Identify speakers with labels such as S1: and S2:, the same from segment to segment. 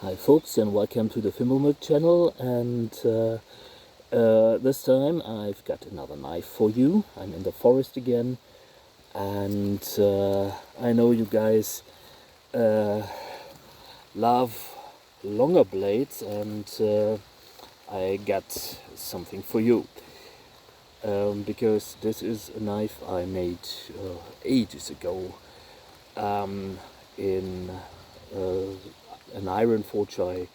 S1: Hi folks, and welcome to the Thimblemilk channel, and this time I've got another knife for you. I'm in the forest again, and I know you guys love longer blades, and I got something for you. Because this is a knife I made ages ago in an iron forge I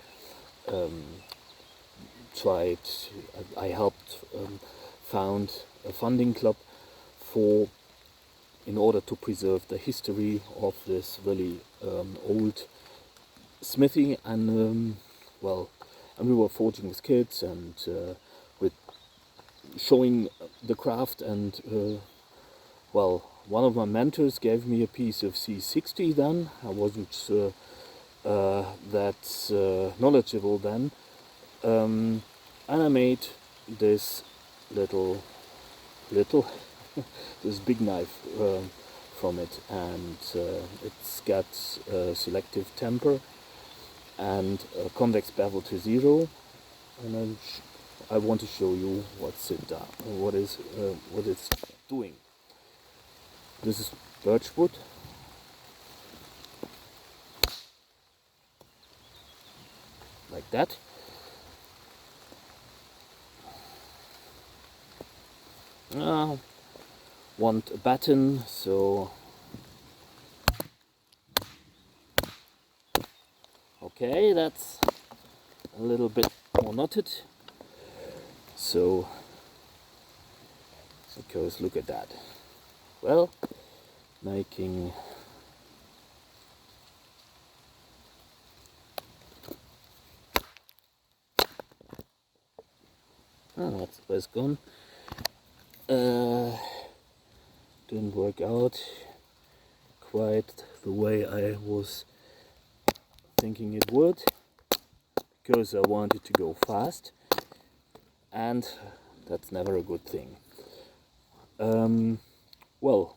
S1: helped found a funding club for in order to preserve the history of this really old smithy, and and we were forging with kids and with showing the craft, and one of my mentors gave me a piece of C60 then. I wasn't that knowledgeable then, and I made this little this big knife from it, and it's got selective temper and a convex bevel to 0, and I want to show you what it's doing. This is birchwood. Like that. Want a batten, so okay, that's a little bit more knotted. So because look at that. Well, making that's gone. Didn't work out quite the way I was thinking it would, because I wanted to go fast, and that's never a good thing. Well,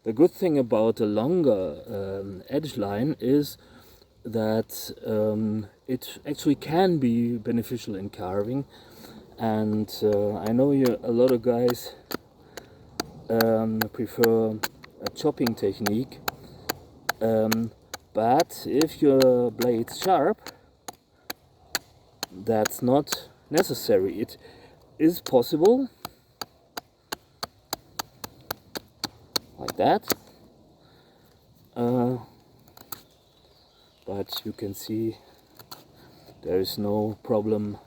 S1: the good thing about a longer edge line is that it actually can be beneficial in carving, and I know a lot of guys prefer a chopping technique, but if your blade's sharp, that's not necessary. It is possible, like that, but you can see there is no problem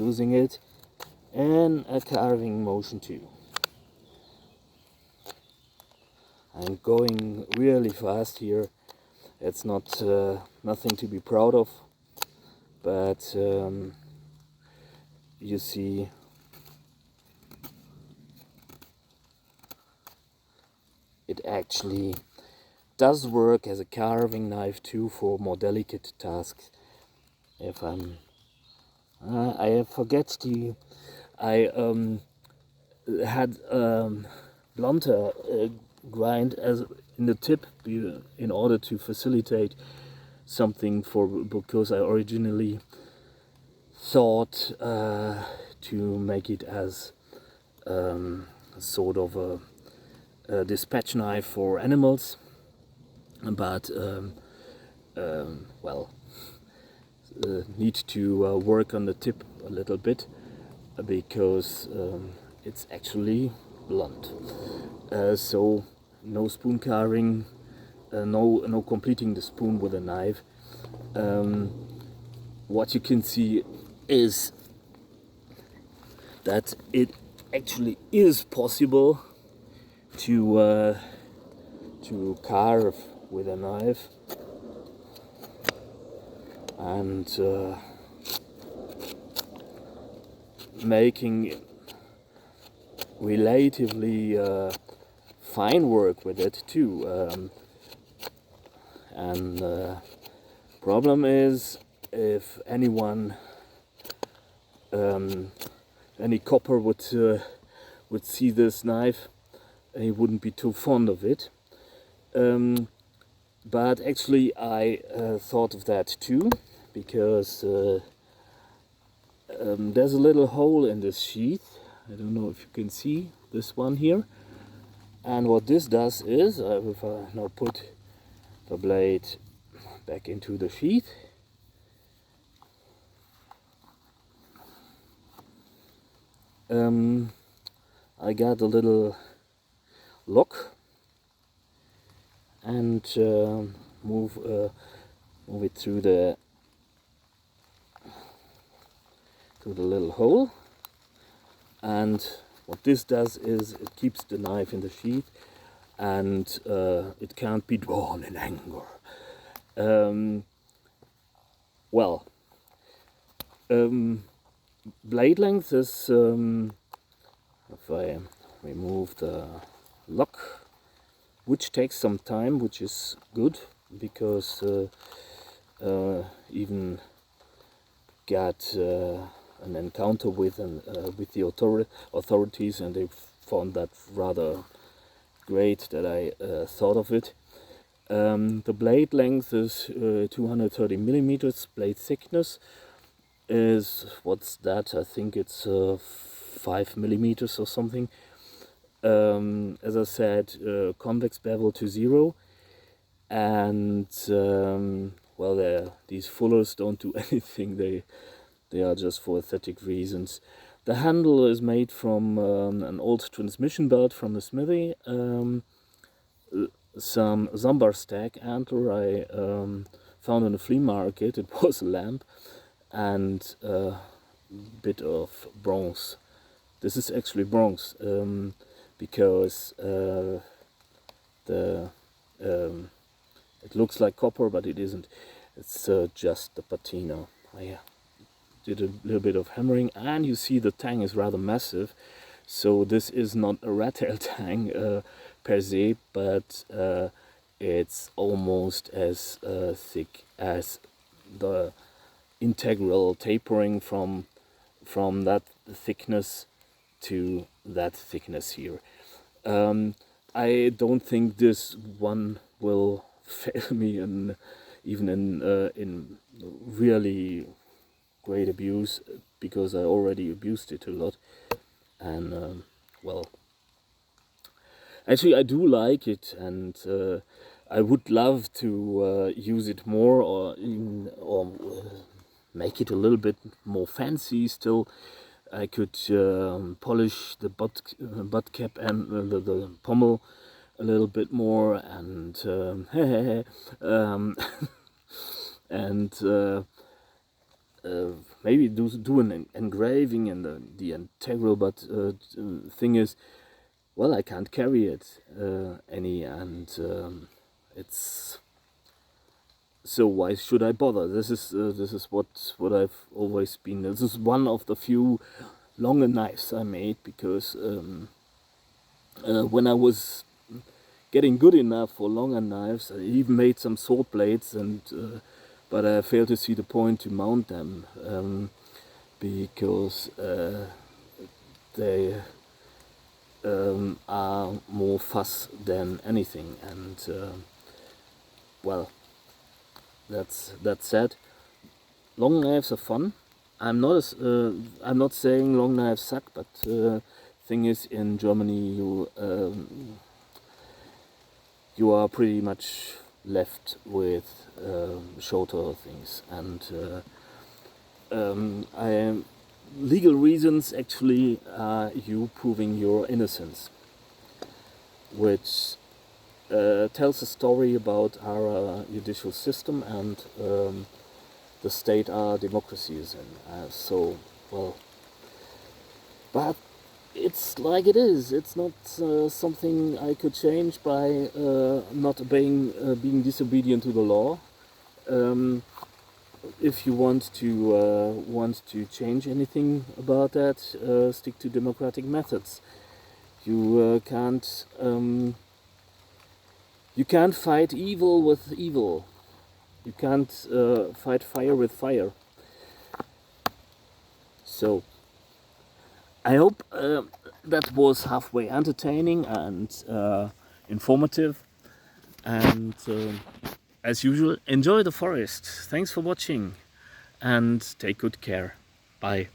S1: using it in a carving motion too. I'm going really fast here. It's not nothing to be proud of, but you see it actually does work as a carving knife too for more delicate tasks. If I forget to, I had blunter grind as in the tip in order to facilitate something because I originally thought to make it as sort of a dispatch knife for animals, but need to work on the tip a little bit, because it's actually blunt. So no spoon carving, no completing the spoon with a knife. What you can see is that it actually is possible to carve with a knife, and making relatively fine work with it too. And problem is, if anyone, any copper would see this knife, he wouldn't be too fond of it. But actually I thought of that too, because there's a little hole in this sheath. I don't know if you can see this one here. And what this does is, if I now put the blade back into the sheath, I got a little lock, and move it through the little hole. And what this does is it keeps the knife in the sheath, and it can't be drawn in anger. Blade length is, if I remove the lock, which takes some time, which is good, because even got an encounter with the authorities, and they found that rather great that I thought of it. The blade length is 230 millimeters. Blade thickness is, what's that? I think it's 5 millimeters or something. As I said, convex bevel to 0, and well, these fullers don't do anything. They are just for aesthetic reasons. The handle is made from an old transmission belt from the smithy. Some Zambar stack antler I found on a flea market. It was a lamp, and a bit of bronze. This is actually bronze, because it looks like copper, but it isn't. It's just the patina. I did a little bit of hammering, and you see the tang is rather massive. So this is not a rat tail tang per se, but it's almost as thick as the integral, tapering from that thickness to that thickness here. I don't think this one will fail me even in really great abuse, because I already abused it a lot. And well, actually I do like it, and I would love to use it more, or make it a little bit more fancy still. I could polish the butt cap and the pommel a little bit more, and and maybe do an engraving in the integral. But thing is, well, I can't carry it any, and it's, so why should I bother? This is what I've always been. This is one of the few longer knives I made, because when I was getting good enough for longer knives, I even made some sword blades, and but I failed to see the point to mount them, because they are more fuss than anything. And well, that's said. Long knives are fun. I'm not saying long knives suck, but thing is, in Germany you are pretty much left with shorter things, and legal reasons actually are you proving your innocence, which tells a story about our judicial system and the state our democracy is in. So, well, but it's like it is. It's not something I could change by not obeying, being disobedient to the law. If you want to change anything about that, stick to democratic methods. You can't fight evil with evil. You can't fight fire with fire. So I hope that was halfway entertaining and informative. And as usual, enjoy the forest. Thanks for watching and take good care. Bye.